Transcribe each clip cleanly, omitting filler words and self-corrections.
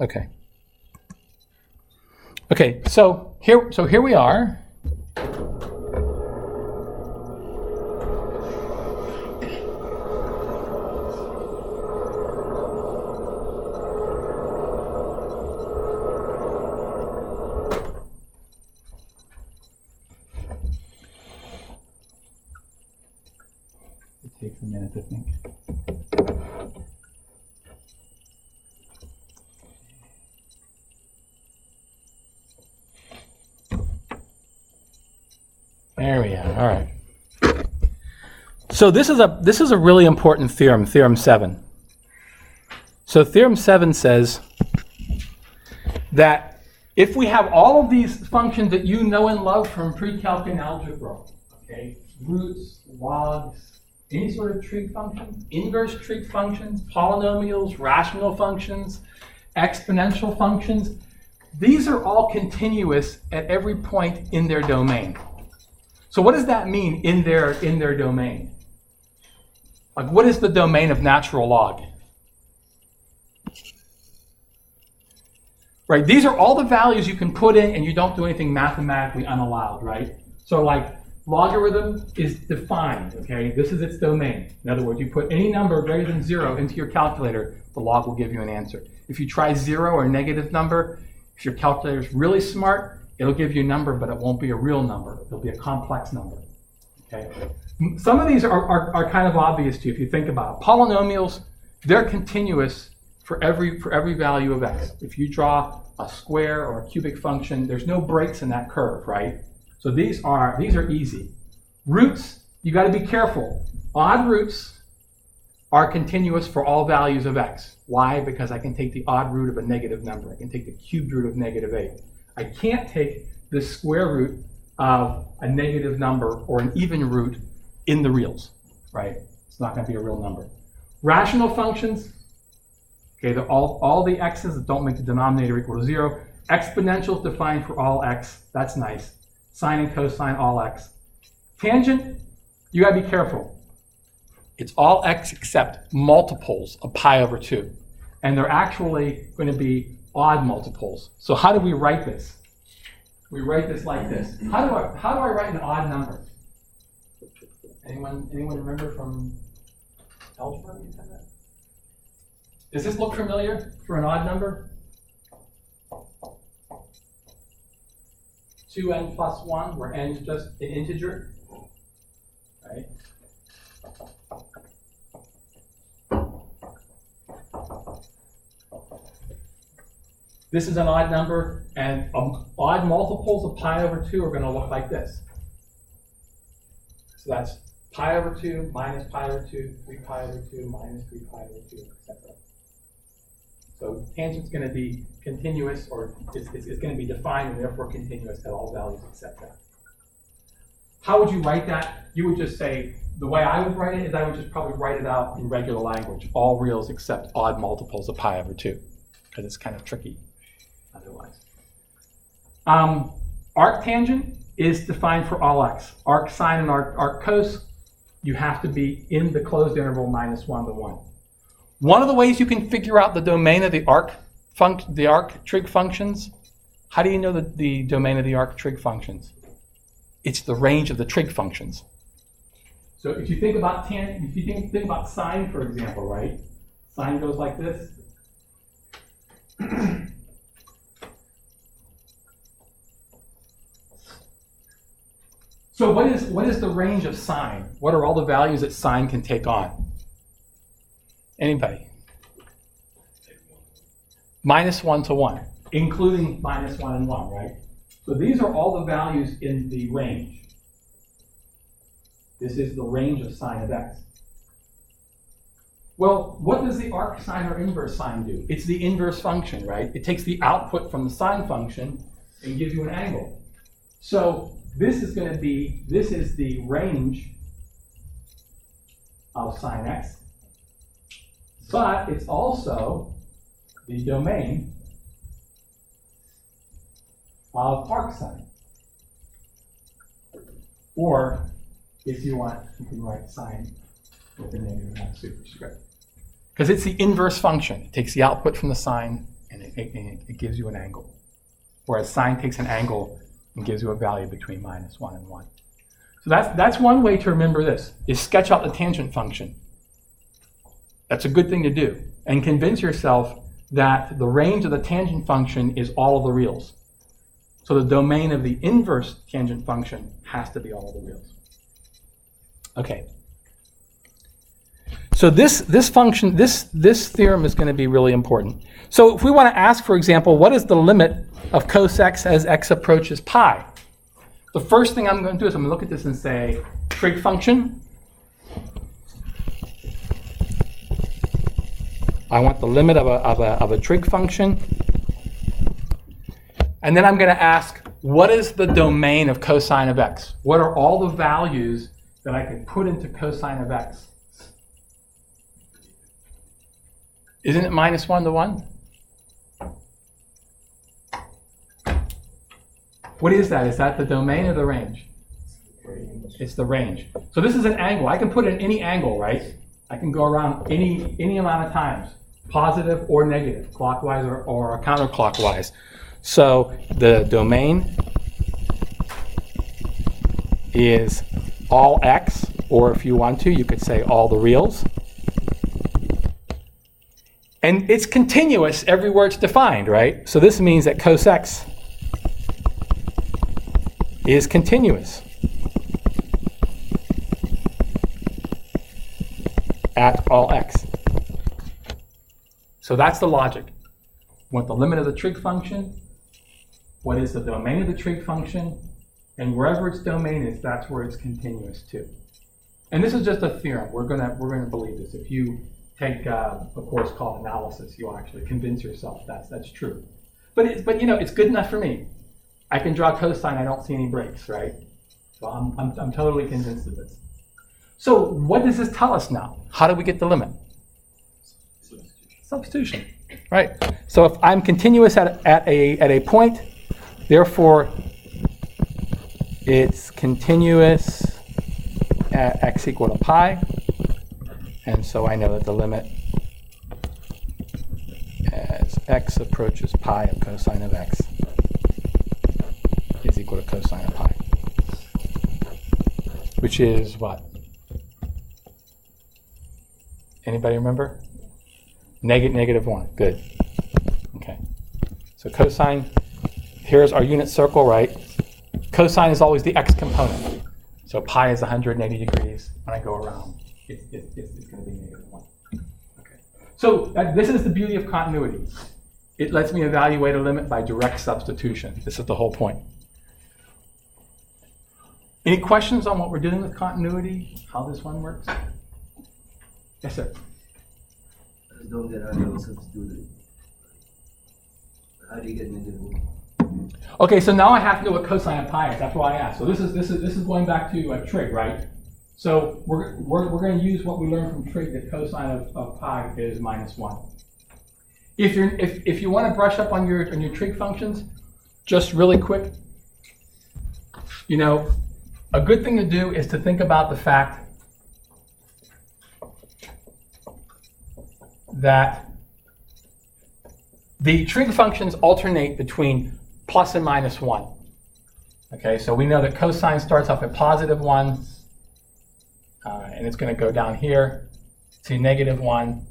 Okay. Okay, so here we are. It takes a minute to think. There we are. All right. So this is a really important theorem, Theorem 7. So Theorem 7 says that if we have all of these functions that you know and love from pre-calc and algebra, okay, roots, logs, any sort of trig function, inverse trig functions, polynomials, rational functions, exponential functions, these are all continuous at every point in their domain. So what does that mean in their domain? Like, what is the domain of natural log? Right, these are all the values you can put in and you don't do anything mathematically unallowed, right? So like logarithm is defined, okay? This is its domain. In other words, you put any number greater than 0 into your calculator, the log will give you an answer. If you try 0 or a negative number, if your calculator is really smart, it'll give you a number, but it won't be a real number. It'll be a complex number. Okay. Some of these are kind of obvious to you if you think about it. Polynomials, they're continuous for every value of x. If you draw a square or a cubic function, there's no breaks in that curve, right? So these are easy. Roots, you got to be careful. Odd roots are continuous for all values of x. Why? Because I can take the odd root of a negative number. I can take the cubed root of -8. I can't take the square root of a negative number or an even root in the reals, right? It's not going to be a real number. Rational functions, okay, they're all the x's that don't make the denominator equal to 0. Exponentials defined for all x, that's nice. Sine and cosine, all x. Tangent, you got to be careful. It's all x except multiples of pi over 2. And they're actually going to be odd multiples. So how do we write this? We write this like this. How do I write an odd number? Anyone remember from algebra? Does this look familiar for an odd number? 2n plus 1, where n is just an integer, right? This is an odd number, and odd multiples of pi over 2 are going to look like this. So that's pi over 2 minus pi over 2, 3 pi over 2 minus 3 pi over 2, etc. So tangent's going to be continuous, or it's going to be defined and therefore continuous at all values except that. How would you write that? You would just say, the way I would write it is I would just probably write it out in regular language, all reals except odd multiples of pi over 2, because it's kind of tricky otherwise. Arctangent is defined for all x. Arcsine and arccos, you have to be in the closed interval -1 to 1. One of the ways you can figure out the domain of the arc trig functions, how do you know the domain of the arc trig functions? It's the range of the trig functions. So if you think about think about sine, for example, right? Sine goes like this. So what is the range of sine? What are all the values that sine can take on? Anybody? -1 to 1, including -1 and 1, right? So these are all the values in the range. This is the range of sine of x. Well, what does the arc sine or inverse sine do? It's the inverse function, right? It takes the output from the sine function and gives you an angle. So this is the range of sine x, but it's also the domain of arcsine. Or, if you want, you can write sine with a -1 superscript. Because it's the inverse function. It takes the output from the sine and it gives you an angle. Whereas sine takes an angle and gives you a value between -1 and 1. So that's one way to remember this, is sketch out the tangent function. That's a good thing to do. And convince yourself that the range of the tangent function is all of the reals. So the domain of the inverse tangent function has to be all of the reals. Okay. So this function, this theorem is going to be really important. So if we want to ask, for example, what is the limit of cos x as x approaches pi? The first thing I'm going to do is I'm going to look at this and say, trig function. I want the limit of a trig function. And then I'm going to ask, what is the domain of cosine of x? What are all the values that I can put into cosine of x? Isn't it -1 to 1? What is that? Is that the domain or the range? It's the range. So this is an angle. I can put in any angle, right? I can go around any amount of times, positive or negative, clockwise or counterclockwise. So the domain is all x, or if you want to, you could say all the reals. And it's continuous everywhere it's defined, right? So this means that cos x is continuous at all x. So that's the logic. Want the limit of the trig function? What is the domain of the trig function? And wherever its domain is, that's where it's continuous too. And this is just a theorem. We're gonna believe this. If you take a course called analysis, you'll actually convince yourself that's true. But you know, it's good enough for me. I can draw cosine. I don't see any breaks, right? So I'm totally convinced of this. So what does this tell us now? How do we get the limit? Substitution, right? So if I'm continuous at a point, therefore it's continuous at x equal to pi, and so I know that the limit as x approaches pi of cosine of x is equal to cosine of pi, which is what? Anybody remember? -1. Good. Okay. So cosine, here's our unit circle, right? Cosine is always the x component. So pi is 180 degrees. When I go around, it's going to be -1. Okay. So this is the beauty of continuity. It lets me evaluate a limit by direct substitution. This is the whole point. Any questions on what we're doing with continuity? How this one works? Yes, sir. Don't get out of substituted. How do you get -1? Okay, so now I have to know what cosine of pi is. That's why I asked. So this is going back to trig, right? So we're going to use what we learned from trig, that cosine of pi is -1. If you want to brush up on your trig functions, just really quick, you know, a good thing to do is to think about the fact that the trig functions alternate between plus and -1. Okay, so we know that cosine starts off at +1, and it's going to go down here to -1,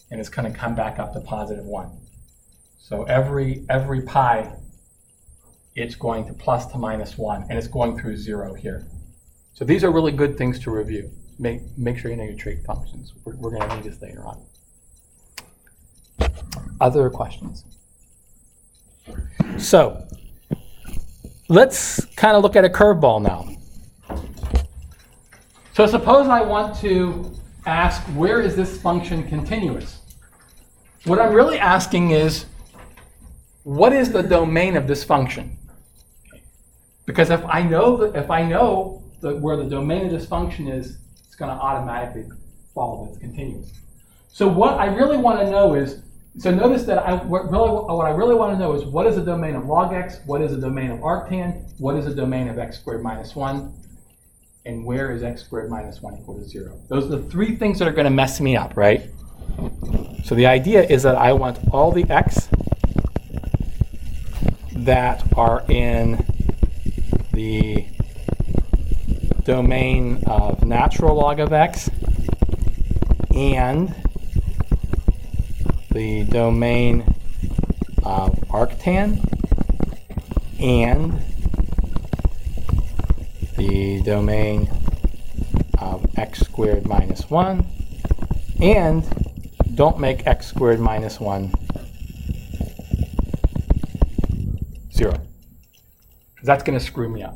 and it's going to come back up to +1. So every pi, it's going to plus to -1, and it's going through 0 here. So these are really good things to review. Make sure you know your trig functions. We're going to need this later on. Other questions? So let's kind of look at a curveball now. So suppose I want to ask, where is this function continuous? What I'm really asking is, what is the domain of this function? Because if I know where the domain of this function is, it's going to automatically follow that it's continuous. So what I really want to know is, so notice that what I really want to know is, what is the domain of log x, what is the domain of arctan, what is the domain of x squared minus 1, and where is x squared minus 1 equal to 0? Those are the three things that are going to mess me up, right? So the idea is that I want all the x that are in the domain of natural log of x and the domain of arctan and the domain of x squared minus 1, and don't make x squared minus 1 0, because that's going to screw me up.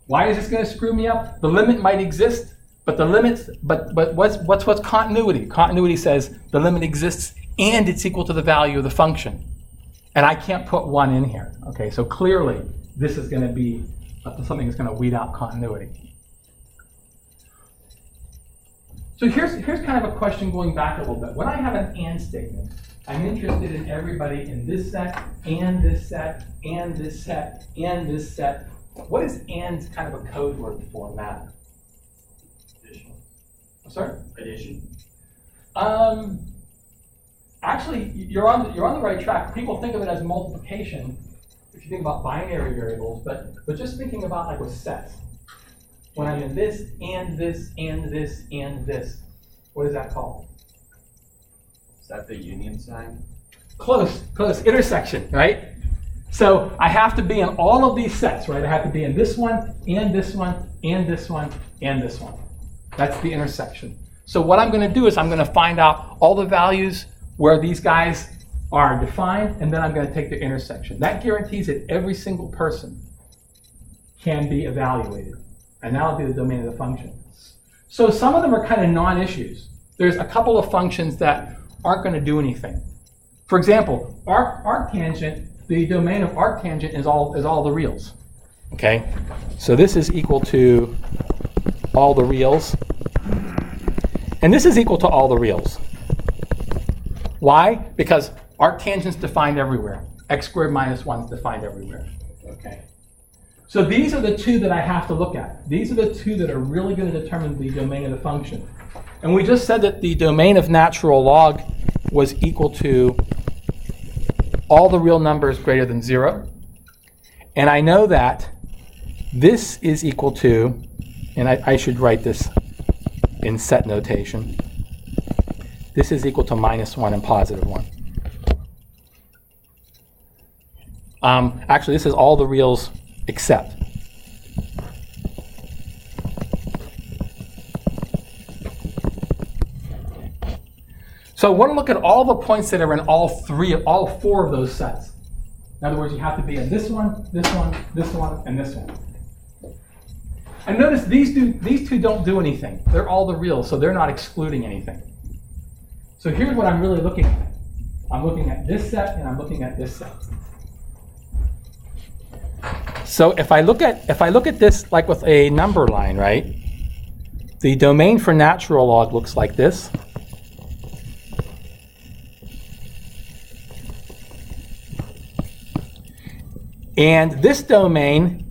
Why is this going to screw me up? The limit might exist, but the limits, but what's continuity? Continuity says the limit exists and it's equal to the value of the function. And I can't put 1 in here. Okay, so clearly this is going to be something that's going to weed out continuity. So here's kind of a question going back a little bit. When I have an AND statement, I'm interested in everybody in this set, and this set, and this set, and this set. What is AND kind of a code word for math? Addition. Sorry? Addition. Actually, you're on the right track. People think of it as multiplication if you think about binary variables, but just thinking about like with sets. When I'm in this, and this, and this, and this, what is that called? Is that the union sign? Close, intersection, right? So I have to be in all of these sets, right? I have to be in this one, and this one, and this one, and this one. That's the intersection. So what I'm going to do is I'm going to find out all the values where these guys are defined, and then I'm going to take the intersection. That guarantees that every single person can be evaluated. And that'll be the domain of the function. So some of them are kind of non-issues. There's a couple of functions that aren't going to do anything. For example, arctangent, the domain of arctangent is all the reals. Okay? So this is equal to all the reals. And this is equal to all the reals. Why? Because arctangent's defined everywhere. X squared minus 1 is defined everywhere. Okay? So these are the two that I have to look at. These are the two that are really going to determine the domain of the function. And we just said that the domain of natural log was equal to all the real numbers greater than 0. And I know that this is equal to, and I should write this in set notation, this is equal to minus 1 and positive 1. Actually, this is all the reals except. So I want to look at all the points that are in all four of those sets. In other words, you have to be in this one, this one, this one, and this one. And notice these two don't do anything. They're all the reals, so they're not excluding anything. So here's what I'm really looking at. I'm looking at this set, and I'm looking at this set. So if I look at this like with a number line, right? The domain for natural log looks like this. And this domain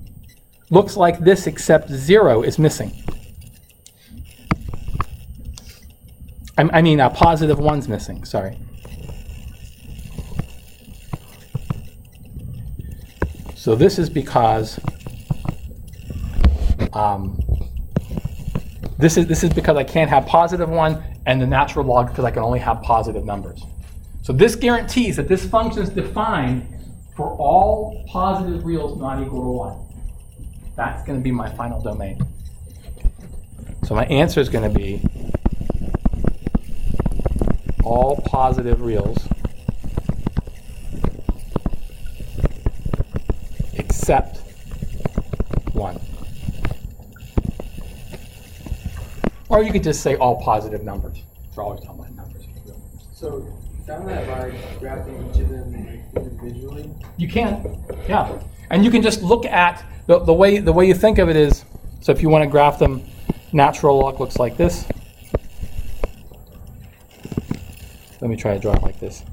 looks like this, except 0 is missing. I mean, positive 1's missing, sorry. So this is because this is because I can't have positive 1, and the natural log because I can only have positive numbers. So this guarantees that this function is defined for all positive reals not equal to 1. That's going to be my final domain. So my answer is going to be all positive reals except 1. Or you could just say all positive numbers. We're always talking about numbers. So you found that by graphing each of them individually? You can, yeah. And you can just look at the way you think of it is, so if you want to graph them, natural log looks like this. Let me try to draw it like this.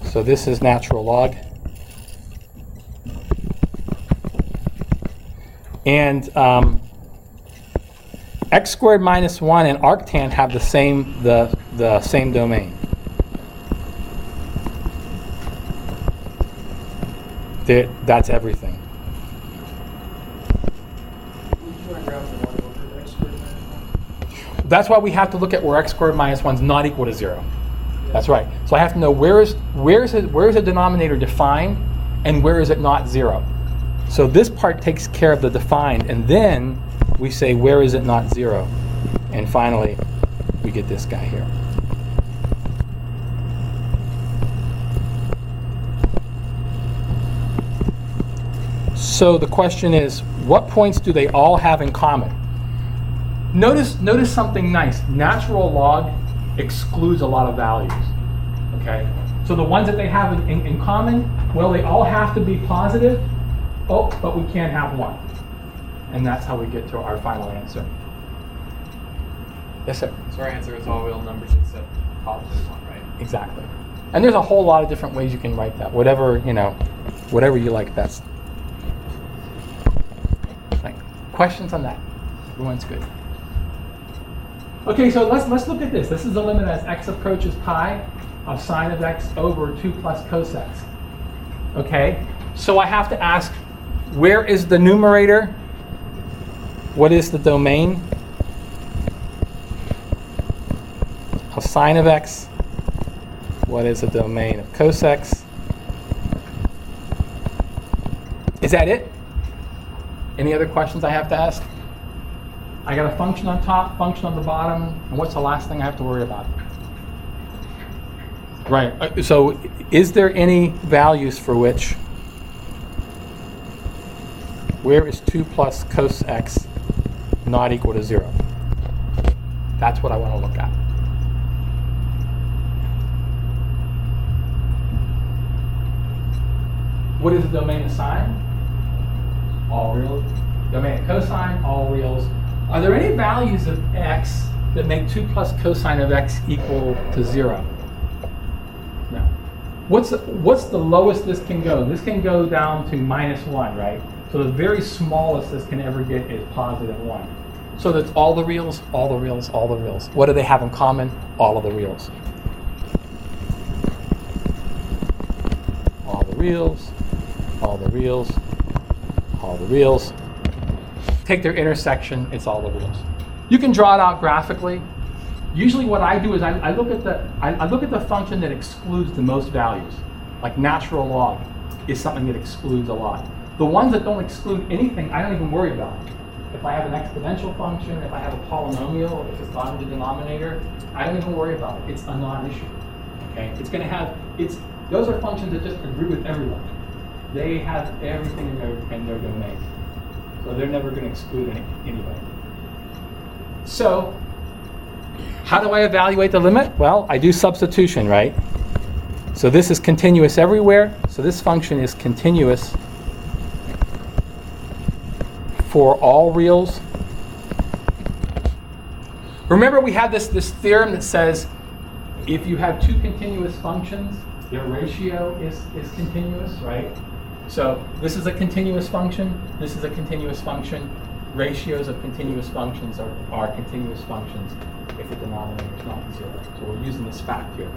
So this is natural log. And x squared minus 1 and arctan have the same domain. That's everything. Would you want to graph the 1 over x squared minus 1? That's why we have to look at where x squared minus 1 is not equal to 0. That's right. So I have to know where is the denominator defined and where is it not 0. So this part takes care of the defined, and then we say where is it not 0. And finally, we get this guy here. So the question is, what points do they all have in common? Notice something nice. Natural log excludes a lot of values. Okay? So the ones that they have in common, well, they all have to be positive. Oh, but we can't have 1. And that's how we get to our final answer. Yes, sir? So our answer is all real numbers except positive 1, right? Exactly. And there's a whole lot of different ways you can write that. Whatever you like best. Like, questions on that? Everyone's good. Okay, so let's look at this. This is the limit as x approaches pi of sine of x over 2 plus cos x. Okay, so I have to ask, where is the numerator? What is the domain of sine of x? What is the domain of cos x? Is that it? Any other questions I have to ask? I got a function on top, function on the bottom, and what's the last thing I have to worry about? Right, so is there any values for which, where is 2 plus cos x not equal to 0? That's what I want to look at. What is the domain of sine? All reals. Domain of cosine? All reals. Are there any values of x that make 2 plus cosine of x equal to 0? No. What's the lowest this can go? This can go down to -1, right? So the very smallest this can ever get is +1. So that's all the reals, all the reals, all the reals. What do they have in common? All of the reals. All the reals, all the reals, all the reals. Take their intersection, it's all the reals. You can draw it out graphically. Usually what I do is I look at the function that excludes the most values. Like natural log is something that excludes a lot. The ones that don't exclude anything, I don't even worry about. If I have an exponential function, if I have a polynomial, if it's not in the denominator, I don't even worry about it. It's a non-issue. Okay? Those are functions that just agree with everyone. They have everything in their domain. So they're never going to exclude anybody. So, how do I evaluate the limit? Well, I do substitution, right? So this is continuous everywhere. So this function is continuous for all reals. Remember, we have this theorem that says if you have two continuous functions, their ratio is continuous, right? So this is a continuous function, this is a continuous function. Ratios of continuous functions are continuous functions if the denominator is not 0. So we're using this fact here.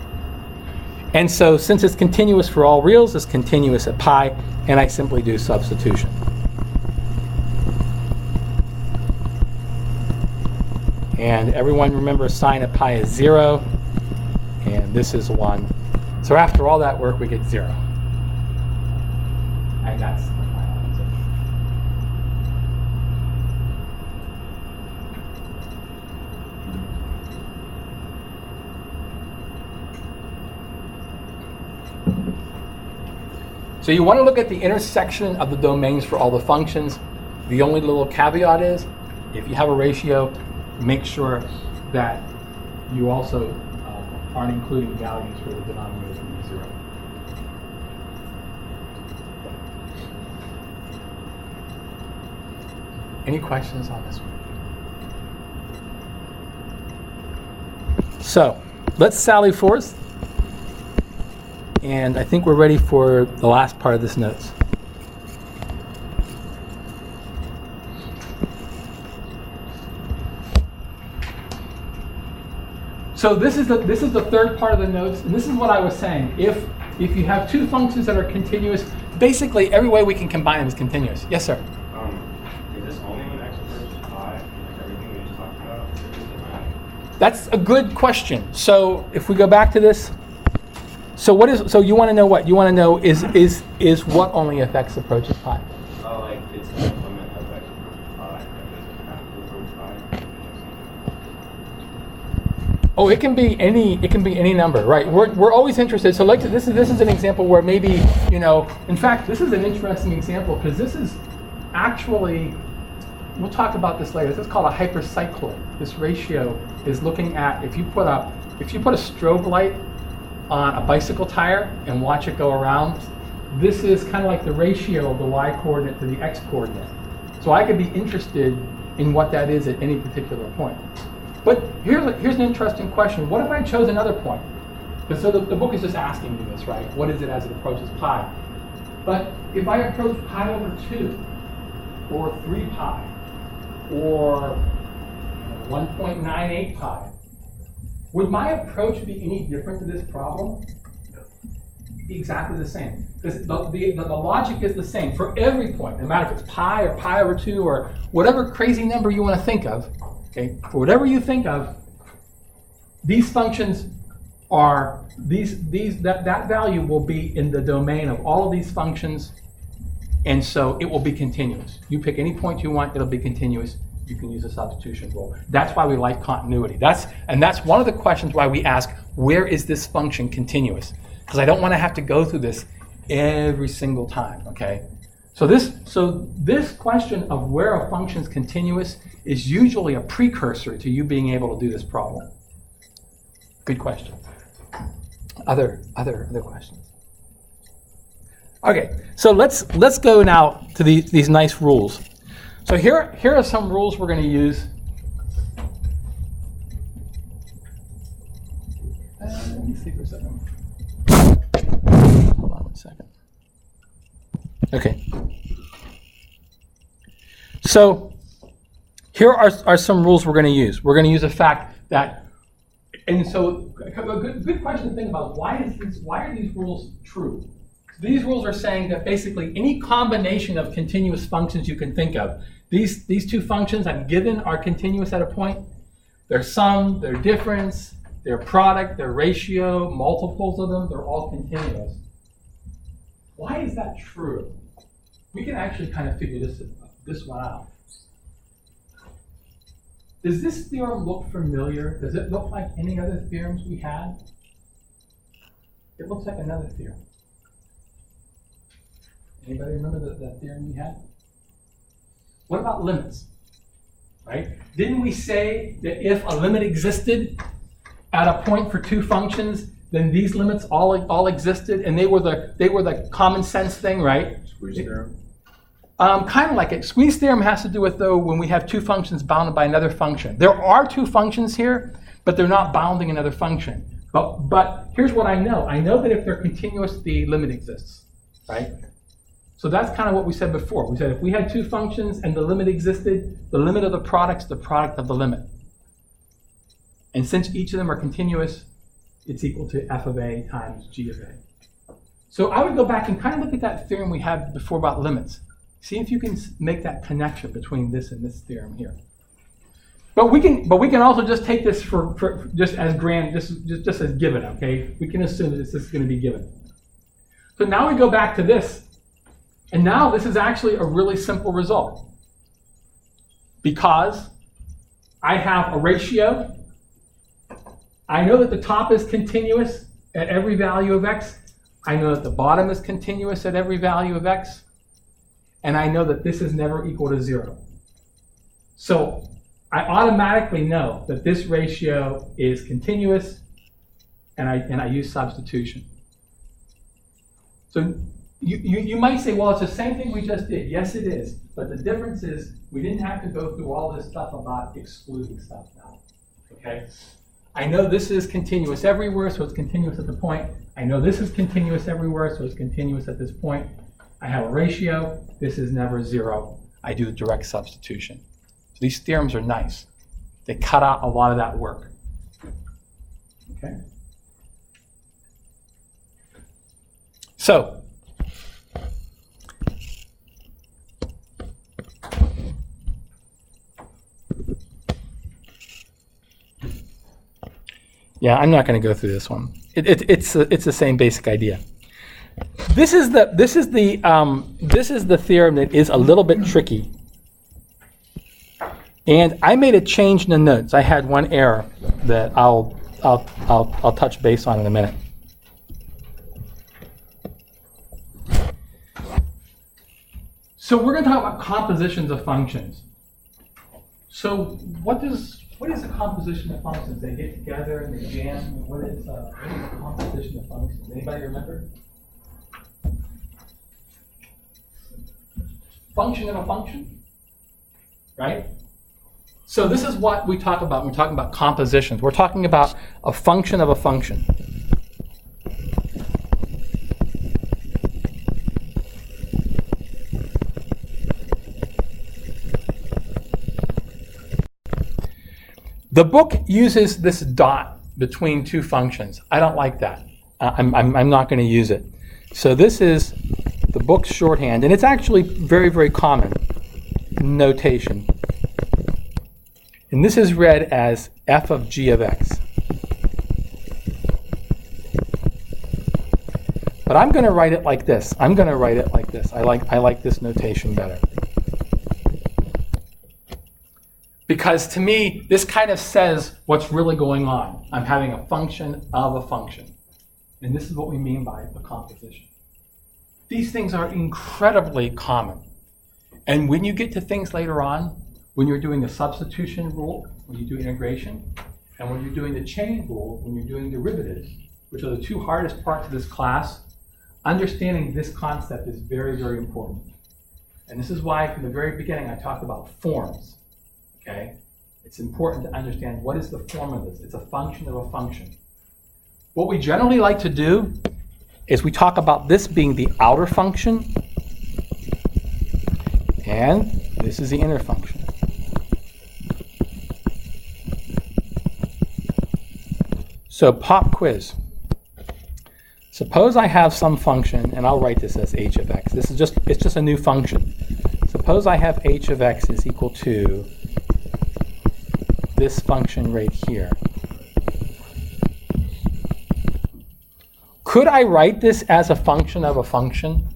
And so since it's continuous for all reals, it's continuous at pi, and I simply do substitution. And everyone remember sine of pi is 0, and this is 1. So after all that work, we get 0. And that's the final answer. So you want to look at the intersection of the domains for all the functions. The only little caveat is, if you have a ratio, make sure that you also aren't including values for the denominator to be 0. Any questions on this one? So, let's sally forth. And I think we're ready for the last part of this notes. So this is the third part of the notes, and this is what I was saying. If you have two functions that are continuous, basically every way we can combine them is continuous. Yes, sir? Is this only when x approaches pi, like everything we just talked about? Or is it not? That's a good question. So if we go back to this, so you want to know what? You want to know is what only if x approaches pi? Oh, like it's the limit of x approaches pi, and does it have to approach pi? Oh, it can be any number, right? We're always interested. So like this is an example where maybe, in fact, this is an interesting example because this is actually, we'll talk about this later. This is called a hyper cyclone. This ratio is looking at if you put a strobe light on a bicycle tire and watch it go around, this is kind of like the ratio of the y coordinate to the x coordinate. So I could be interested in what that is at any particular point. But here's an interesting question. What if I chose another point? Because so the book is just asking me this, right? What is it as it approaches pi? But if I approach pi over 2, or 3 pi, or 1.98 pi, would my approach be any different to this problem? Exactly the same. Because the logic is the same for every point, no matter if it's pi or pi over 2 or whatever crazy number you want to think of. Okay, for whatever you think of, these functions are that value will be in the domain of all of these functions, and so it will be continuous. You pick any point you want, it'll be continuous. You can use a substitution rule. That's why we like continuity. That's one of the questions why we ask, where is this function continuous? Because I don't want to have to go through this every single time. Okay, so this question of where a function is continuous is usually a precursor to you being able to do this problem. Good question. Other questions? Okay, so let's go now to these nice rules. So here are some rules we're going to use. Let me see for a second. Hold on one second. Okay. So here are some rules we're going to use. We're going to use the fact that, and so a good question to think about, why are these rules true? These rules are saying that basically any combination of continuous functions you can think of, these two functions I've given are continuous at a point. Their sum, their difference, their product, their ratio, multiples of them, they're all continuous. Why is that true? We can actually kind of figure this one out. Does this theorem look familiar? Does it look like any other theorems we had? It looks like another theorem. Anybody remember that theorem we had? What about limits? Right? Didn't we say that if a limit existed at a point for two functions, then these limits all existed, and they were the common sense thing, right? Squeeze theorem. Kind of like it. Squeeze theorem has to do with, though, when we have two functions bounded by another function. There are two functions here, but they're not bounding another function. But here's what I know. I know that if they're continuous, the limit exists, right? So that's kind of what we said before. We said if we had two functions and the limit existed, the limit of the product's the product of the limit. And since each of them are continuous, it's equal to f of a times g of a. So I would go back and kind of look at that theorem we had before about limits. See if you can make that connection between this and this theorem here. But we can also just take this for just as grand, just as given, okay? We can assume that this is going to be given. So now we go back to this, and now this is actually a really simple result. Because I have a ratio, I know that the top is continuous at every value of x, I know that the bottom is continuous at every value of x, and I know that this is never equal to 0. So I automatically know that this ratio is continuous, and I use substitution. So you might say, well, it's the same thing we just did. Yes, it is. But the difference is we didn't have to go through all this stuff about excluding stuff now. Okay? I know this is continuous everywhere, so it's continuous at the point. I know this is continuous everywhere, so it's continuous at this point. I have a ratio. This is never 0. I do direct substitution. So these theorems are nice. They cut out a lot of that work. Okay? So Yeah, I'm not going to go through this one. It's the same basic idea. This is the theorem that is a little bit tricky. And I made a change in the notes. I had one error that I'll touch base on in a minute. So we're going to talk about compositions of functions. So what is a composition of functions? They get together and they jam. What is a composition of functions? Anybody remember? Function of a function, right? So this is what we talk about when we're talking about compositions. We're talking about a function of a function. The book uses this dot between two functions. I don't like that. I'm not going to use it. So this is the book's shorthand, and it's actually very, very common notation. And this is read as f of g of x. But I'm going to write it like this. I like this notation better. Because to me, this kind of says what's really going on. I'm having a function of a function. And this is what we mean by a composition. These things are incredibly common. And when you get to things later on, when you're doing the substitution rule, when you do integration, and when you're doing the chain rule, when you're doing derivatives, which are the two hardest parts of this class, understanding this concept is very, very important. And this is why from the very beginning I talked about forms. Okay? It's important to understand what is the form of this. It's a function of a function. What we generally like to do is we talk about this being the outer function, and this is the inner function. So pop quiz. Suppose I have some function, and I'll write this as h of x. It's just a new function. Suppose I have h of x is equal to this function right here. Could I write this as a function of a function?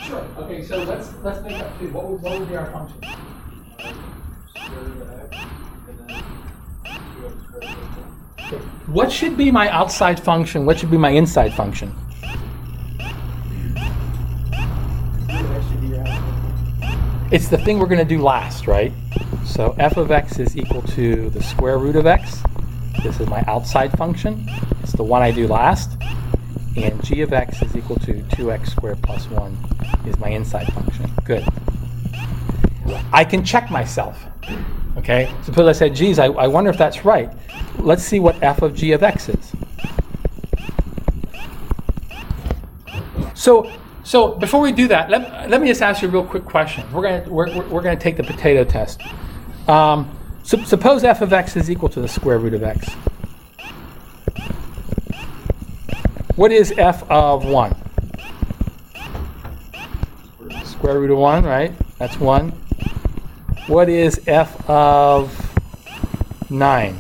Sure. Okay, so let's make up two. What would be our function? Okay. What should be my outside function? What should be my inside function? It's the thing we're going to do last, right? So f of x is equal to the square root of x. This is my outside function. It's the one I do last. And g of x is equal to 2x squared plus 1 is my inside function. Good. I can check myself. Okay? Suppose I said, geez, I wonder if that's right. Let's see what f of g of x is. So before we do that, let me just ask you a real quick question. We're gonna take the potato test. Suppose f of x is equal to the square root of x. What is f of 1? Square root of 1, right? That's 1. What is f of 9?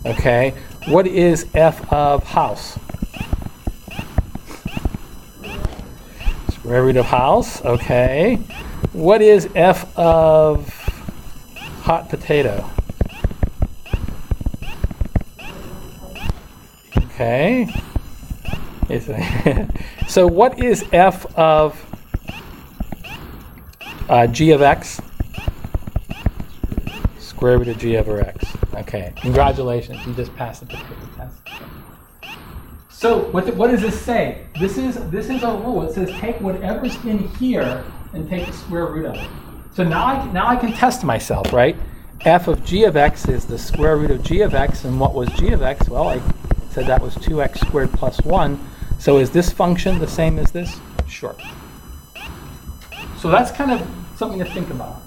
Okay. What is f of house? Square root of house. Okay. What is f of hot potato? Okay. So what is f of g of x? Square root of g over x. Okay. Congratulations. You just passed the test. So what does this say? This is a rule. It says take whatever's in here and take the square root of it. So now I can test myself, right? F of g of x is the square root of g of x, and what was g of x? Well, I said that was 2x squared plus 1. So is this function the same as this? Sure. So that's kind of something to think about.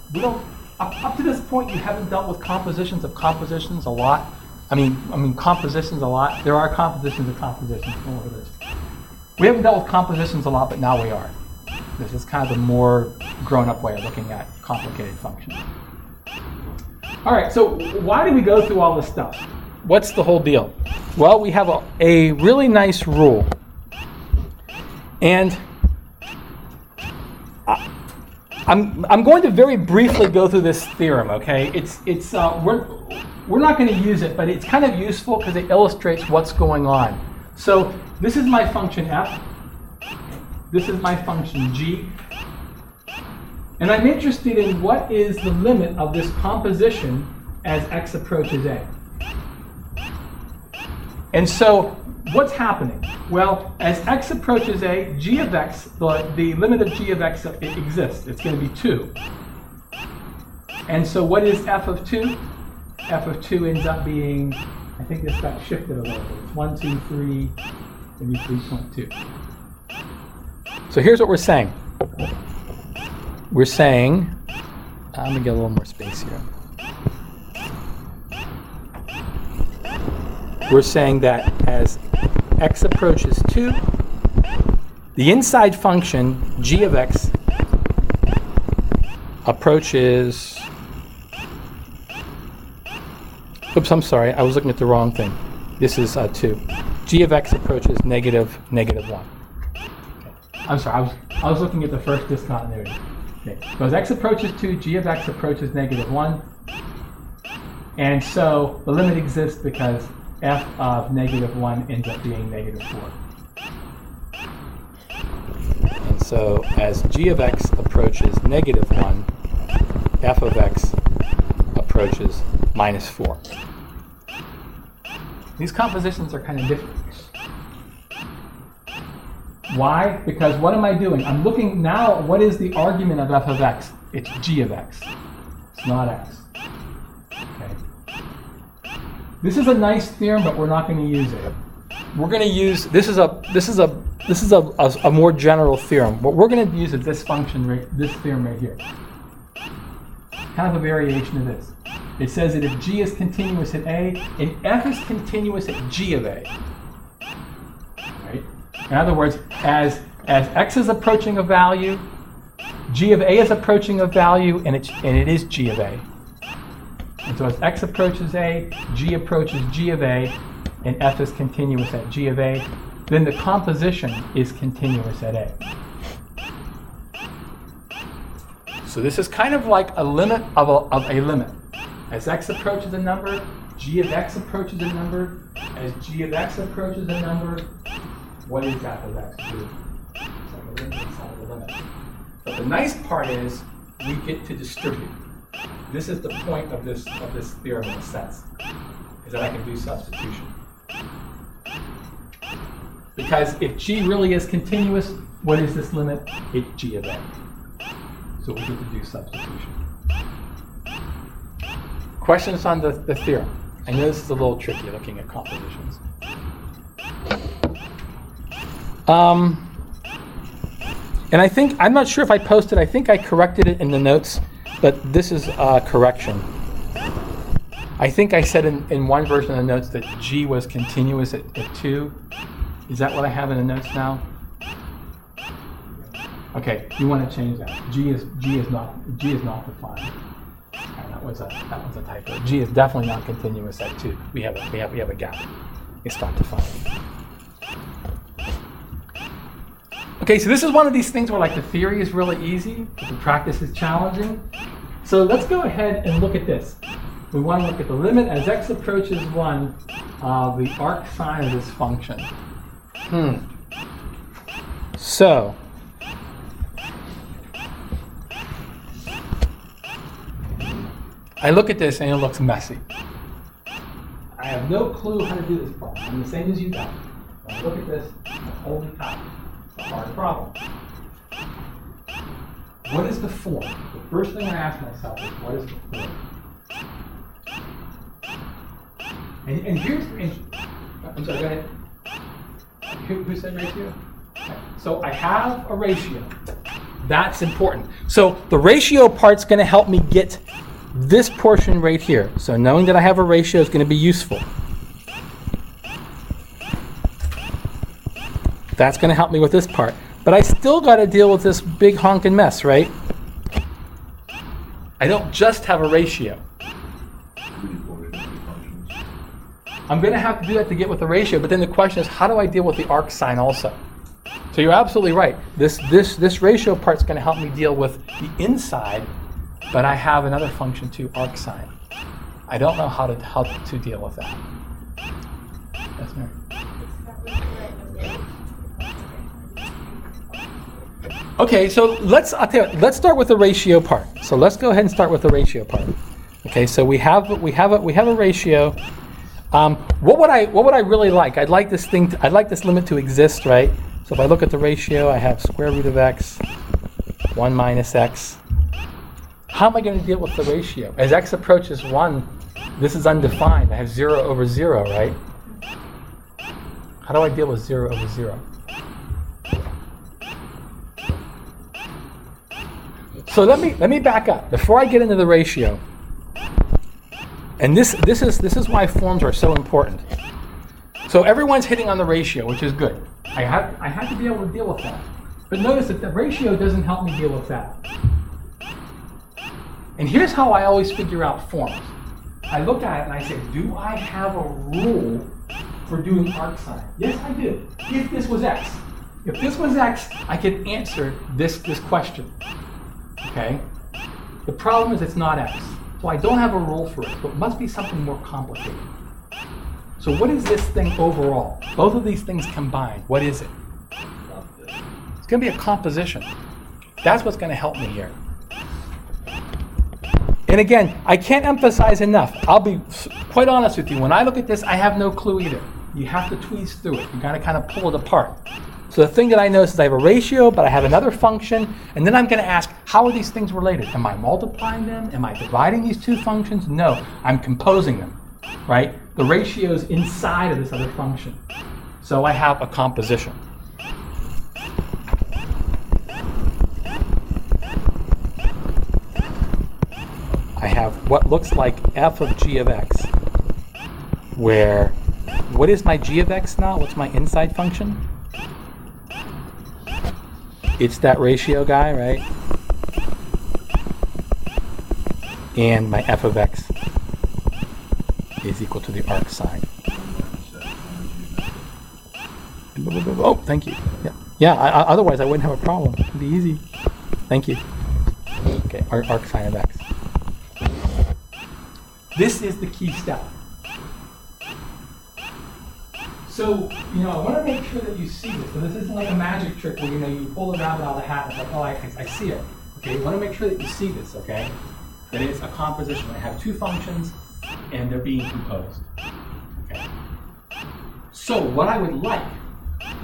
up to this point, you haven't dealt with compositions of compositions a lot. I mean compositions a lot. There are compositions of compositions. Don't look at this. We haven't dealt with compositions a lot, but now we are. This is kind of a more grown-up way of looking at complicated functions. All right, so why do we go through all this stuff? What's the whole deal? Well, we have a really nice rule. And I'm going to very briefly go through this theorem, okay? We're not going to use it, but it's kind of useful because it illustrates what's going on. So this is my function f. This is my function g. And I'm interested in what is the limit of this composition as x approaches a. And so what's happening? Well, as x approaches a, g of x, the limit of g of x exists. It's going to be 2. And so what is f of 2? F of 2 ends up being, I think this got shifted a little bit. It's 1, 2, 3, maybe 3.2. So here's what we're saying. We're saying, I'm going to get a little more space here. We're saying that as x approaches 2, the inside function g of x approaches, oops, I'm sorry, I was looking at the wrong thing. This is 2. G of x approaches negative 1. Okay. I'm sorry, I was looking at the first discontinuity. Okay. So as x approaches 2, g of x approaches negative 1. And so the limit exists because f of negative 1 ends up being negative 4. And so as g of x approaches negative 1, f of x approaches minus 4. These compositions are kind of different. Why? Because what am I doing? I'm looking now, what is the argument of f of x? It's g of x. It's not x. Okay. This is a nice theorem, but we're not going to use it. We're going to use, this is a more general theorem. What we're going to use is this function, this theorem right here. Kind of a variation of this. It says that if g is continuous at a, and f is continuous at g of a. Right? In other words, as x is approaching a value, g of a is approaching a value, and it is g of a. And so as x approaches a, g approaches g of a, and f is continuous at g of a, then the composition is continuous at a. So this is kind of like a limit of a limit. As x approaches a number, g of x approaches a number. As g of x approaches a number, what is f of x do? It's like a limit inside of the limit. But the nice part is we get to distribute. This is the point of this theorem in a sense, is that I can do substitution. Because if g really is continuous, what is this limit? It's g of a. So we get to do substitution. Questions on the theorem? I know this is a little tricky looking at compositions. And I think, I'm not sure if I posted, I think I corrected it in the notes, but this is a correction. I think I said in one version of the notes that g was continuous at 2. Is that what I have in the notes now? Okay, you want to change that. G is not defined. That was a typo. G is definitely not continuous at 2. We have a gap. It's not defined. Okay, so this is one of these things where like the theory is really easy, but the practice is challenging. So let's go ahead and look at this. We want to look at the limit as x approaches 1 of the arc sine of this function. So I look at this and it looks messy. I have no clue how to do this problem. I'm the same as you guys. When I look at this, holy cow, it's a hard problem. What is the form? The first thing I ask myself is, what is the form? And here's, I'm sorry, go ahead. Who said ratio? Okay. So I have a ratio. That's important. So the ratio part's going to help me get this portion right here. So knowing that I have a ratio is going to be useful. That's going to help me with this part. But I still got to deal with this big honking mess, right? I don't just have a ratio. I'm going to have to do that to get with the ratio, but then the question is, how do I deal with the arc sign also? So you're absolutely right. This ratio part's going to help me deal with the inside, but I have another function too, arc sign. I don't know how to deal with that. That's Mary. Okay, so let's start with the ratio part. So let's go ahead and start with the ratio part. Okay, so we have a ratio. What would I really like? I'd like this limit to exist, right? So if I look at the ratio, I have square root of x, 1 minus x. How am I going to deal with the ratio? As x approaches 1, this is undefined. I have 0 over 0, right? How do I deal with 0 over 0? So let me back up before I get into the ratio. And this is why forms are so important. So everyone's hitting on the ratio, which is good. I have to be able to deal with that. But notice that the ratio doesn't help me deal with that. And here's how I always figure out forms. I look at it and I say, do I have a rule for doing arc sign? Yes, I do. If this was x. If this was x, I could answer this question. Okay? The problem is it's not x. So I don't have a rule for it, but it must be something more complicated. So what is this thing overall? Both of these things combined, what is it? It's going to be a composition. That's what's going to help me here. And again, I can't emphasize enough. I'll be quite honest with you. When I look at this, I have no clue either. You have to tweeze through it. You got to kind of pull it apart. So the thing that I notice is I have a ratio, but I have another function, and then I'm going to ask, how are these things related? Am I multiplying them? Am I dividing these two functions? No, I'm composing them, right? The ratio is inside of this other function. So I have a composition. I have what looks like f of g of x, where, what is my g of x now? What's my inside function? It's that ratio guy, right? And my f of x is equal to the arc sign. Oh, thank you. Yeah. Otherwise I wouldn't have a problem. It'd be easy. Thank you. Okay, arc sign of x. This is the key step. So, I want to make sure that you see this. So this isn't like a magic trick where, you pull the rabbit out of the hat and it's like, oh, I see it. Okay, you want to make sure that you see this, okay? That it's a composition. I have two functions and they're being composed. Okay. So what I would like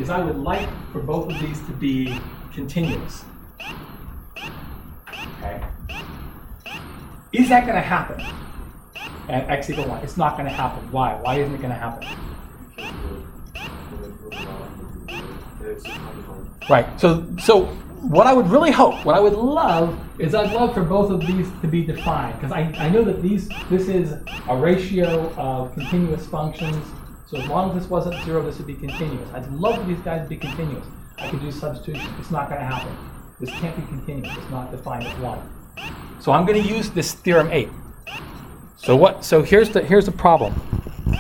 is I would like for both of these to be continuous. Okay. Is that going to happen at x equal 1? It's not going to happen. Why? Why isn't it going to happen? Right. So what I would really hope, what I would love, is I'd love for both of these to be defined, because I know that this is a ratio of continuous functions. So as long as this wasn't 0, this would be continuous. I'd love for these guys to be continuous. I could do substitution. It's not going to happen. This can't be continuous. It's not defined as 1. So I'm going to use this theorem 8. So here's the problem.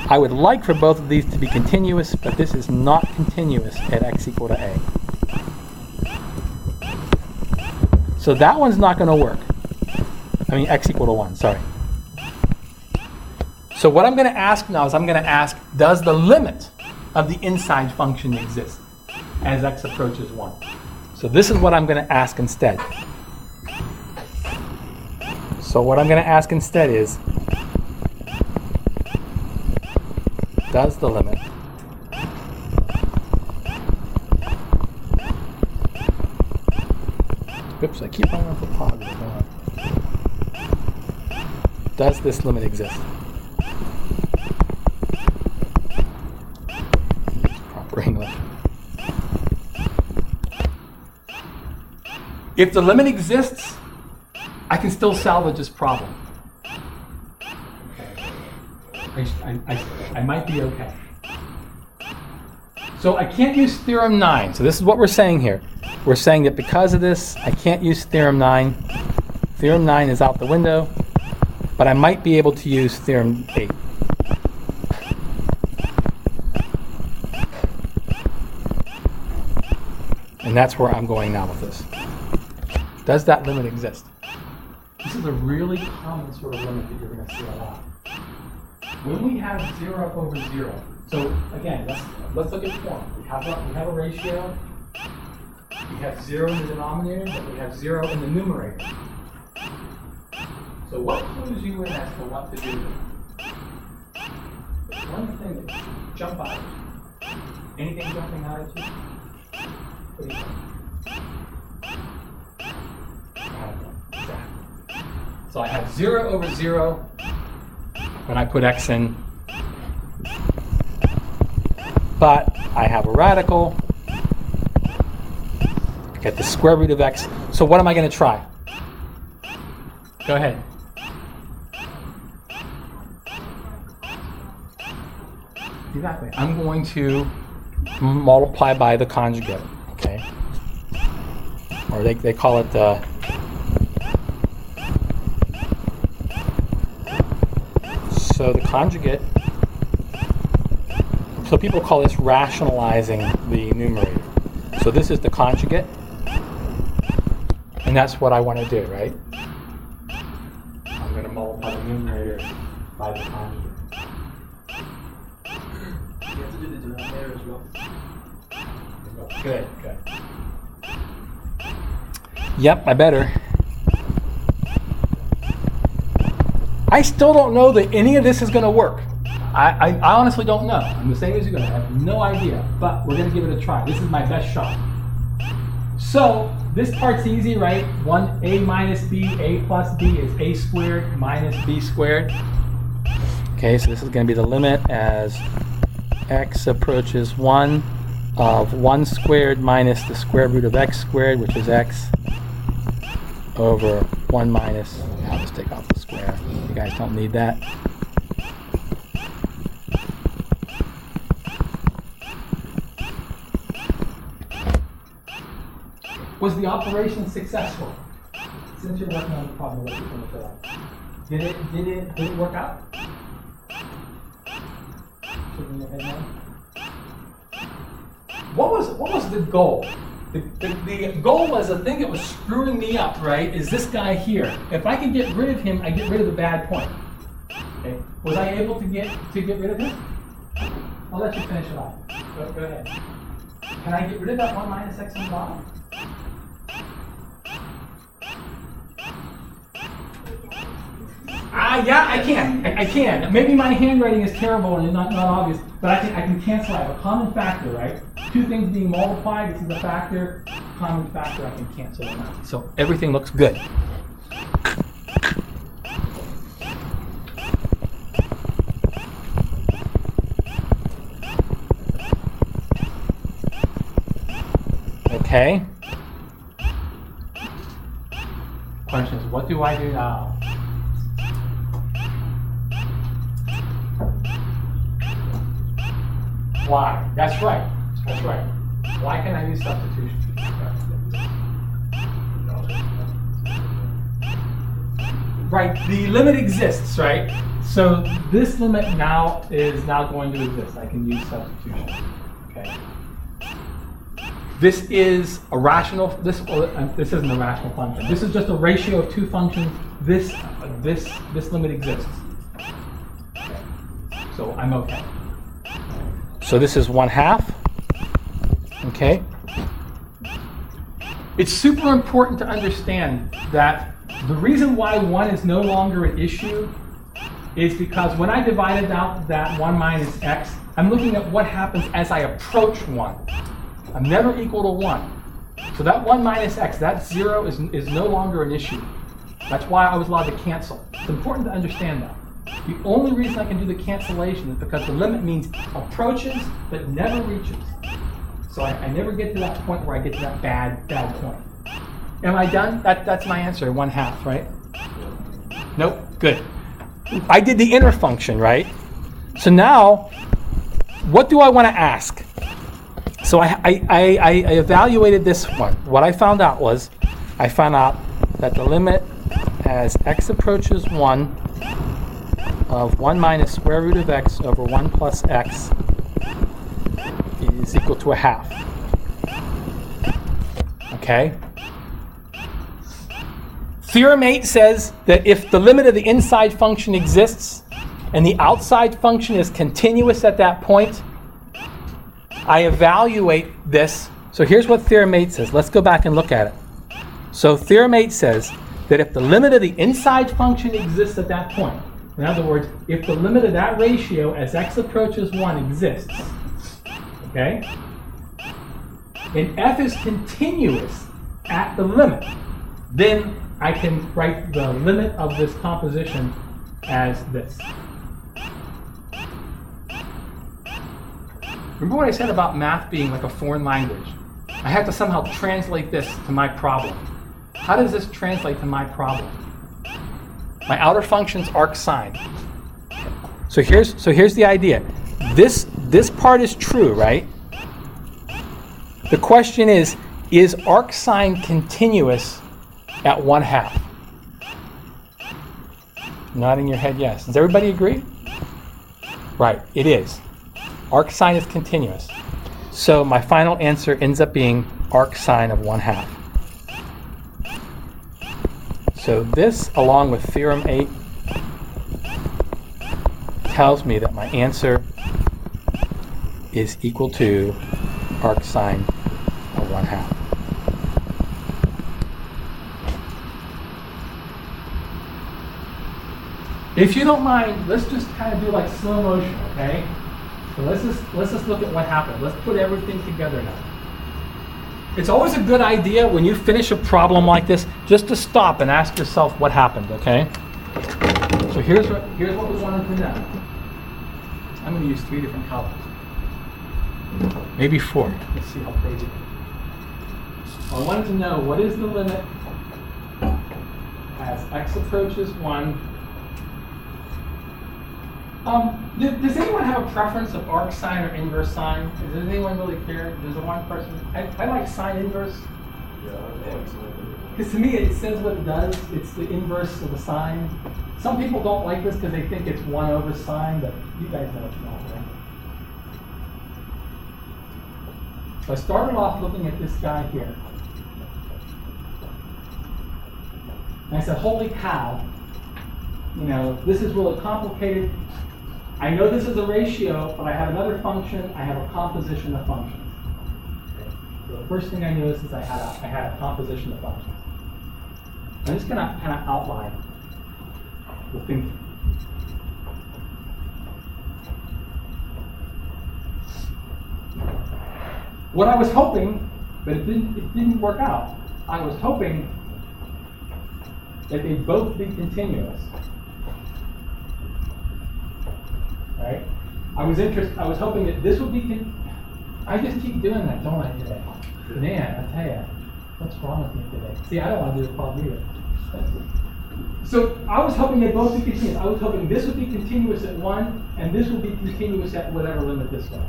I would like for both of these to be continuous, but this is not continuous at x equal to a. So that one's not going to work. I mean, x equal to 1, sorry. So what I'm going to ask now is I'm going to ask, does the limit of the inside function exist as x approaches 1? So this is what I'm going to ask instead. So what I'm going to ask instead is, does the limit oops, I keep on with the positive. Does this limit exist? Proper English. If the limit exists, I can still salvage this problem. I might be okay. So I can't use Theorem 9. So this is what we're saying here. We're saying that because of this, I can't use Theorem 9. Theorem 9 is out the window, but I might be able to use Theorem 8. And that's where I'm going now with this. Does that limit exist? This is a really common sort of limit that you're going to see a lot. When we have 0 over 0, so again, let's look at form. We have a ratio. We have 0 in the denominator, but we have 0 in the numerator. So what clues you in as to what to do? There's one thing that jump out at you. Anything jumping out at you? What do you think? Exactly. So I have 0 over 0 when I put x in, but I have a radical. I get the square root of x. So what am I going to try? Go ahead. Exactly. I'm going to multiply by the conjugate, okay? Or they call it the so the conjugate. So people call this rationalizing the numerator. So this is the conjugate, and that's what I want to do, right? I'm going to multiply the numerator by the conjugate. You have to do the denominator as well. Good. Yep, I better. I still don't know that any of this is going to work. I honestly don't know. I'm the same as you're going to. I have no idea, but we're going to give it a try. This is my best shot. So this part's easy, right? 1a minus b, a plus b is a squared minus b squared. Okay, so this is going to be the limit as x approaches 1 of 1 squared minus the square root of x squared, which is x, over 1 minus, I'll just take off the square. You guys don't need that. Was the operation successful? Since you're working on the problem, what you're going to fill out. Did it work out? Shaking your head no? What was the goal? The goal was the thing that was screwing me up, right, is this guy here. If I can get rid of him, I get rid of the bad point. Okay. Was I able to get rid of him? I'll let you finish it off. Go ahead. Can I get rid of that 1 minus x on the bottom? Yeah, I can. I can. Maybe my handwriting is terrible and not obvious, but I can cancel. I have a common factor, right? Two things being multiplied. This is a factor. Common factor. I can cancel them out. So everything looks good. Okay. Question is, what do I do now? Why? That's right. That's right. Why can I use substitution? Right. The limit exists, right? So this limit now is going to exist. I can use substitution. Okay. This is a rational. This isn't a rational function. This is just a ratio of two functions. This limit exists. Okay. So I'm okay. So this is 1/2. Okay. It's super important to understand that the reason why 1 is no longer an issue is because when I divided out that 1 minus x, I'm looking at what happens as I approach 1. I'm never equal to 1. So that 1 minus x, that 0 is no longer an issue. That's why I was allowed to cancel. It's important to understand that. The only reason I can do the cancellation is because the limit means approaches but never reaches. So I never get to that point where I get to that bad point. Am I done? That's my answer, 1/2, right? Nope, good. I did the inner function, right? So now, what do I want to ask? So I evaluated this one. What I found out was, I found out that the limit as x approaches 1 of 1 minus square root of x over 1 plus x is equal to a half. Okay? Theorem 8 says that if the limit of the inside function exists and the outside function is continuous at that point, I evaluate this. So here's what Theorem 8 says. Let's go back and look at it. So Theorem 8 says that if the limit of the inside function exists at that point, in other words, if the limit of that ratio as x approaches 1 exists, okay, and f is continuous at the limit, then I can write the limit of this composition as this. Remember what I said about math being like a foreign language? I have to somehow translate this to my problem. How does this translate to my problem? My outer function's arcsine. So here's the idea. This part is true, right? The question is arcsine continuous at 1/2? Nodding your head yes. Does everybody agree? Right, it is. Arcsine is continuous. So my final answer ends up being arcsine of 1/2. So this, along with Theorem 8, tells me that my answer is equal to arcsine of 1/2. If you don't mind, let's just kind of do like slow motion, okay? So let's just look at what happened. Let's put everything together now. It's always a good idea when you finish a problem like this just to stop and ask yourself what happened, okay? So here's what we wanted to know. I'm going to use 3 different colors. Maybe 4. Let's see how crazy it is. I wanted to know what is the limit as x approaches 1. Does anyone have a preference of arc sine or inverse sine? Does anyone really care? There's a one person. I like sine inverse. Because to me it says what it does. It's the inverse of the sine. Some people don't like this because they think it's 1 over sine, but you guys know it's not, right? So I started off looking at this guy here. And I said, holy cow, you know, this is really complicated. I know this is a ratio, but I have another function. I have a composition of functions. Okay. So the first thing I noticed is I had a composition of functions. I'm just going to kind of outline the thinking. What I was hoping, but it didn't work out. I was hoping that they'd both be continuous. Right? I was hoping that this would be, I just keep doing that, don't I, today? Man, I tell you, what's wrong with me today? See, I don't want to do the problem either. So I was hoping they both be continuous. I was hoping this would be continuous at 1, and this would be continuous at whatever limit this was.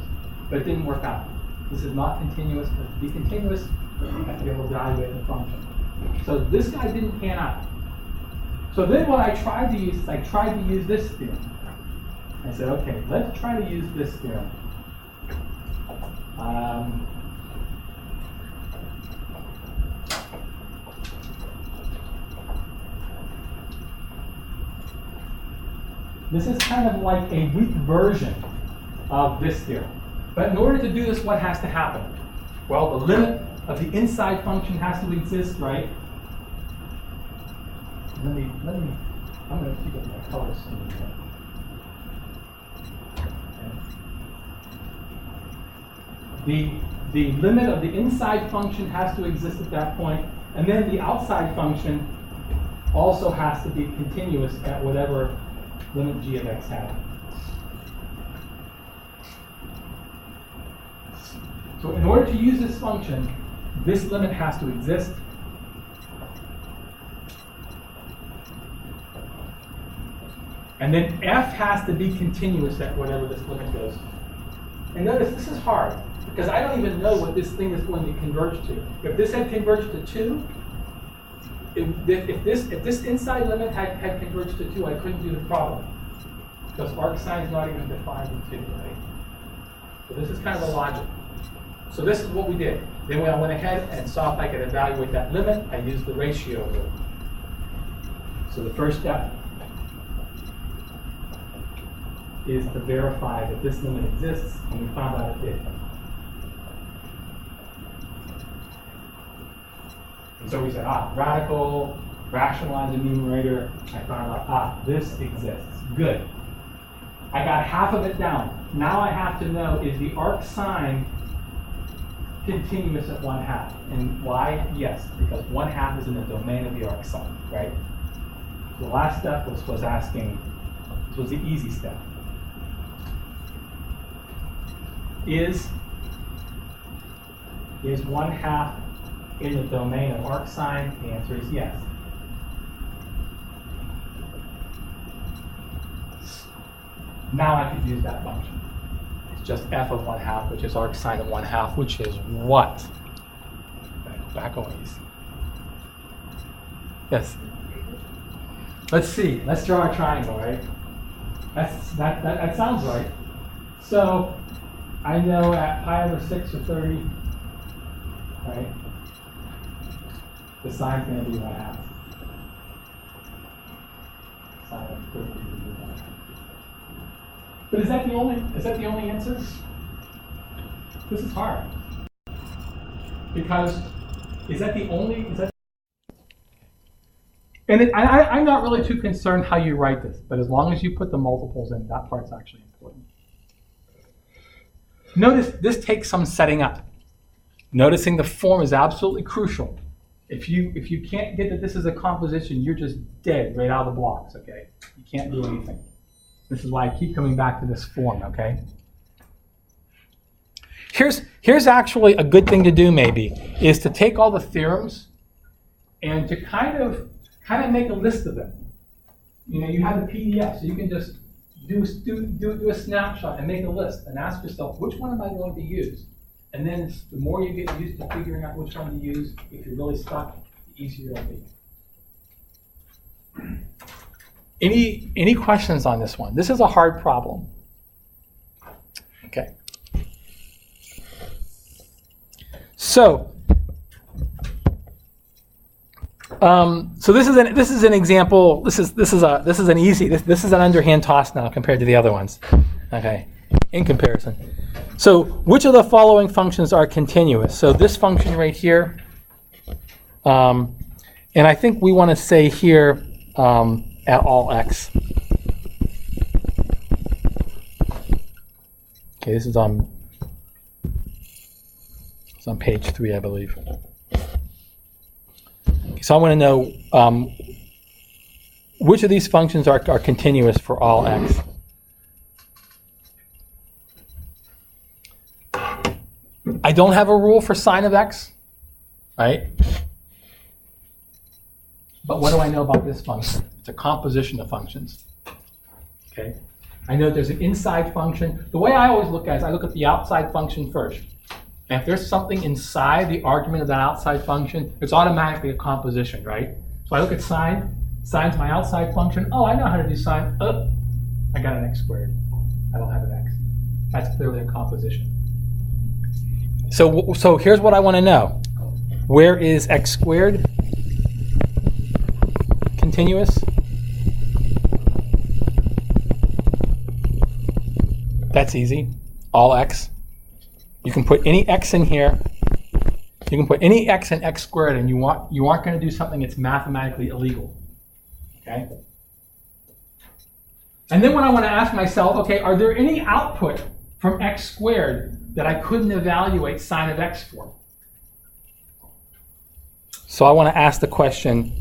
But it didn't work out. This is not continuous, but to be continuous, I have to be able to evaluate the function. So this guy didn't pan out. So then what I tried to use is I tried to use this theorem. I said, okay, let's try to use this theorem. This is kind of like a weak version of this theorem. But in order to do this, what has to happen? Well, the limit of the inside function has to exist, right? I'm going to keep it my colors. The limit of the inside function has to exist at that point, and then the outside function also has to be continuous at whatever limit g of x has. So in order to use this function, this limit has to exist. And then f has to be continuous at whatever this limit goes. And notice this is hard, because I don't even know what this thing is going to converge to. If this had converged to 2, if this inside limit had converged to 2, I couldn't do the problem. Because arc sine is not even defined in 2, right? So this is kind of the logic. So this is what we did. Then when I went ahead and saw if I could evaluate that limit, I used the ratio rule. So the first step is to verify that this limit exists, and we found out it did. And so we said, radical, rationalize the numerator. I found out, this exists. Good. I got half of it down. Now I have to know, is the arc sine continuous at 1/2? And why? Yes, because 1/2 is in the domain of the arc sine, right? The last step was asking, this was the easy step. Is 1/2 in the domain of arc sine? The answer is yes. Now I could use that function. It's just f of 1/2, which is arc sine of 1/2, which is what? Back a ways. Yes. Let's see. Let's draw a triangle, right? That sounds right. So I know at pi over 6 or 30, right? The sine's going to be 1/2. Sine of 30 is 1/2. But is that the only answer? This is hard. Because I'm not really too concerned how you write this, but as long as you put the multiples in, that part's actually important. Notice this takes some setting up. Noticing the form is absolutely crucial. If you can't get that this is a composition, you're just dead right out of the blocks, okay? You can't do anything. This is why I keep coming back to this form, okay? Here's actually a good thing to do maybe, is to take all the theorems and to kind of make a list of them. You know, you have a PDF, so you can just do a snapshot and make a list and ask yourself, which one am I going to use? And then the more you get used to figuring out which one to use, if you're really stuck, the easier it'll be. Any questions on this one? This is a hard problem. Okay. So this is an example. This is an underhand toss now compared to the other ones. Okay, in comparison. So which of the following functions are continuous? So this function right here, and I think we want to say here at all x. Okay, this is on page 3, I believe. So I want to know which of these functions are continuous for all x. I don't have a rule for sine of x, right? But what do I know about this function? It's a composition of functions. Okay, I know there's an inside function. The way I always look at it is I look at the outside function first. And if there's something inside the argument of that outside function, it's automatically a composition, right? So I look at sine. Sine's my outside function. Oh, I know how to do sine. Oh, I got an x squared. I don't have an x. That's clearly a composition. So here's what I want to know. Where is x squared continuous? That's easy. All x. You can put any x in here. You can put any x in x squared, and you aren't going to do something that's mathematically illegal. Okay? And then when I want to ask myself, okay, are there any output from x squared that I couldn't evaluate sine of x for? So I want to ask the question,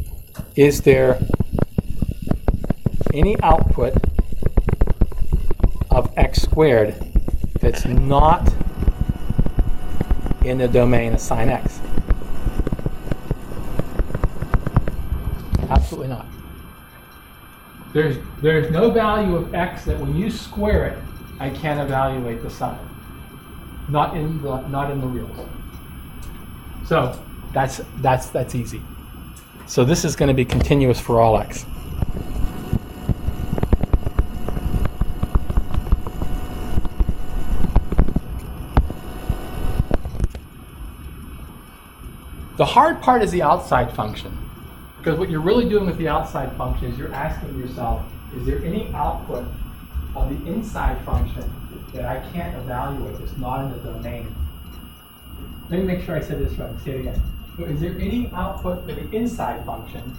is there any output of x squared that's not in the domain of sine x? Absolutely not. There's no value of x that when you square it, I can't evaluate the sum. Not in the reals. So that's easy. So this is going to be continuous for all x. The hard part is the outside function. Because what you're really doing with the outside function is you're asking yourself, is there any output of the inside function that I can't evaluate that's not in the domain? Let me make sure I said this right. Say it again. So is there any output for the inside function?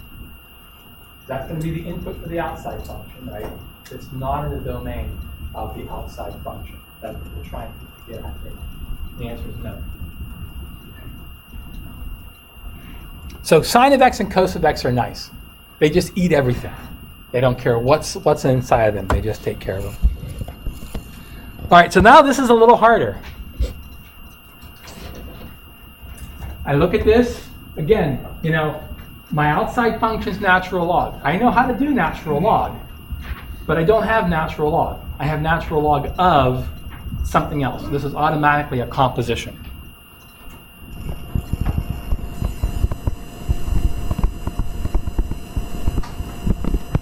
That's going to be the input for the outside function, right? It's not in the domain of the outside function. That's what we're trying to get at here. The answer is no. So sine of x and cos of x are nice. They just eat everything. They don't care what's inside of them. They just take care of them. All right, so now this is a little harder. I look at this. Again, my outside function is natural log. I know how to do natural log, but I don't have natural log. I have natural log of something else. This is automatically a composition.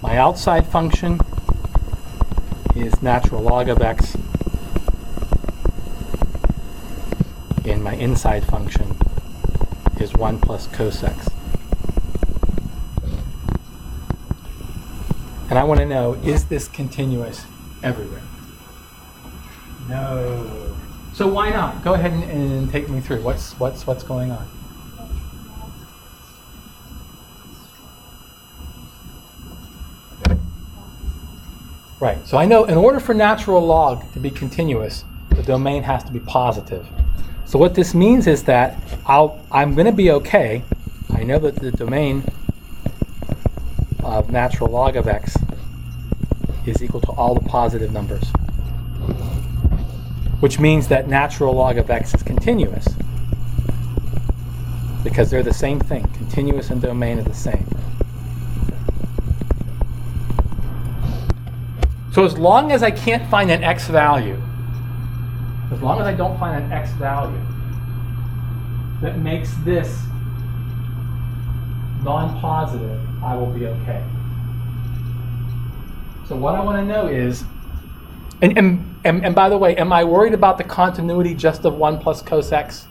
My outside function is natural log of x, and my inside function is 1 plus cos x. And I want to know, is this continuous everywhere? No. So why not? Go ahead and take me through. What's going on? Right, so I know in order for natural log to be continuous, the domain has to be positive. So what this means is that I'm going to be okay. I know that the domain of natural log of x is equal to all the positive numbers, which means that natural log of x is continuous because they're the same thing. Continuous and domain are the same. So as long as I can't find an x value, as long as I don't find an x value that makes this non-positive, I will be okay. So what I want to know is, and by the way, am I worried about the continuity just of 1 plus cos x?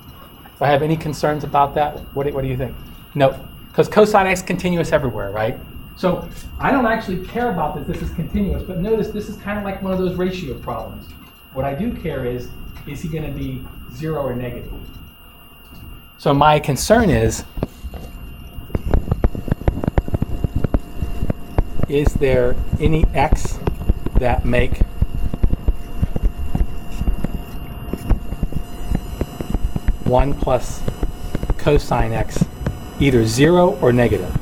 Do I have any concerns about that? What do you think? No, because cosine x is continuous everywhere, right? So I don't actually care about that this is continuous, but notice this is kind of like one of those ratio problems. What I do care is he going to be 0 or negative? So my concern is there any x that make one plus cosine x either 0 or negative?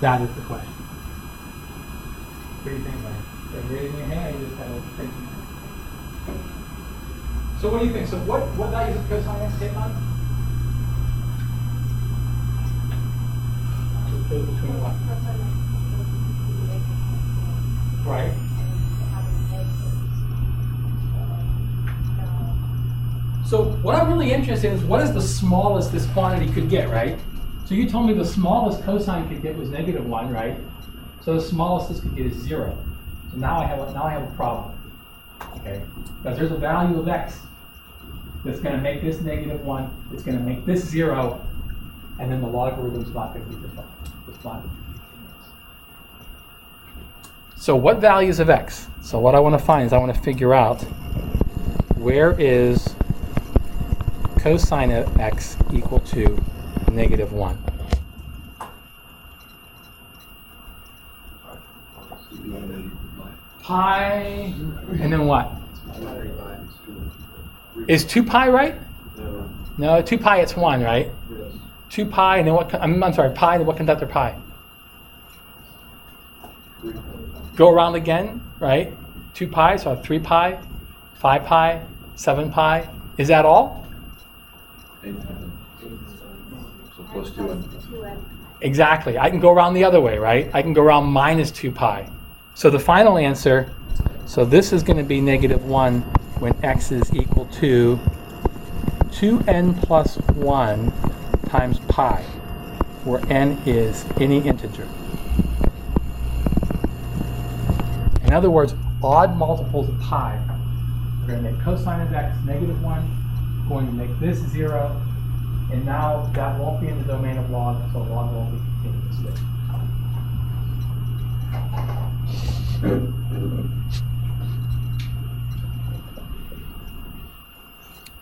That is the question. What do you think, Larry? Are you raising your hand or you just kind of thinking? So what do you think? So what values of cosine x take on? Between what? Right. So what I'm really interested in is what is the smallest this quantity could get, right? So you told me the smallest cosine could get was -1, right? So the smallest this could get is 0. So now I have a problem. Okay? Because there's a value of x that's going to make this -1, it's going to make this 0, and then the logarithm's not going to be defined. It's not continuous. So what values of x? So what I want to find is I want to figure out where is cosine of x equal to -1. Pi, and then what? Is 2 pi right? No, 2 pi it's 1, right? 2 pi, and then what? I'm sorry, pi, and then what comes after pi? Go around again, right? 2 pi, so I have 3 pi, 5 pi, 7 pi. Is that all? So plus 2n. Exactly. I can go around the other way, right? I can go around minus 2 pi. So the final answer, so this is going to be -1 when x is equal to 2n plus 1 times pi, where n is any integer. In other words, odd multiples of pi. We're going to make cosine of x -1, going to make this 0, and now that won't be in the domain of log, so log won't be continuous.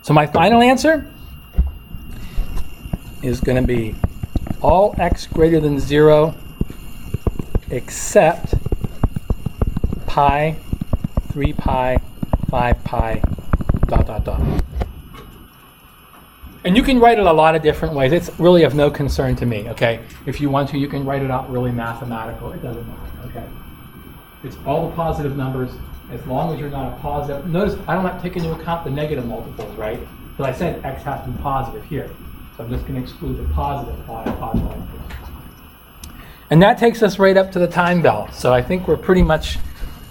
So my final answer is going to be all x greater than 0 except pi, 3 pi, 5 pi, ... And you can write it a lot of different ways. It's really of no concern to me, okay? If you want to, you can write it out really mathematical. It doesn't matter, okay? It's all the positive numbers, as long as you're not a positive. Notice I don't have to take into account the negative multiples, right? Because I said x has to be positive here. So I'm just going to exclude the positive positive. And that takes us right up to the time belt. So I think we're pretty much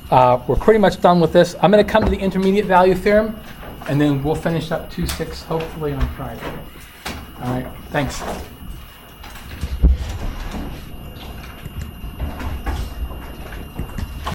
done with this. I'm going to come to the intermediate value theorem, and then we'll finish up 2.6 hopefully on Friday. All right, thanks.